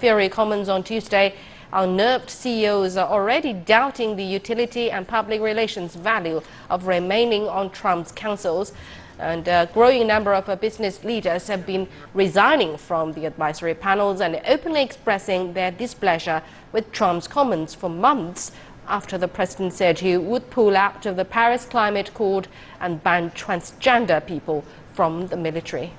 fiery comments on Tuesday, unnerved CEOs are already doubting the utility and public relations value of remaining on Trump's councils. And a growing number of business leaders have been resigning from the advisory panels and openly expressing their displeasure with Trump's comments for months after the president said he would pull out of the Paris Climate Accord and ban transgender people from the military.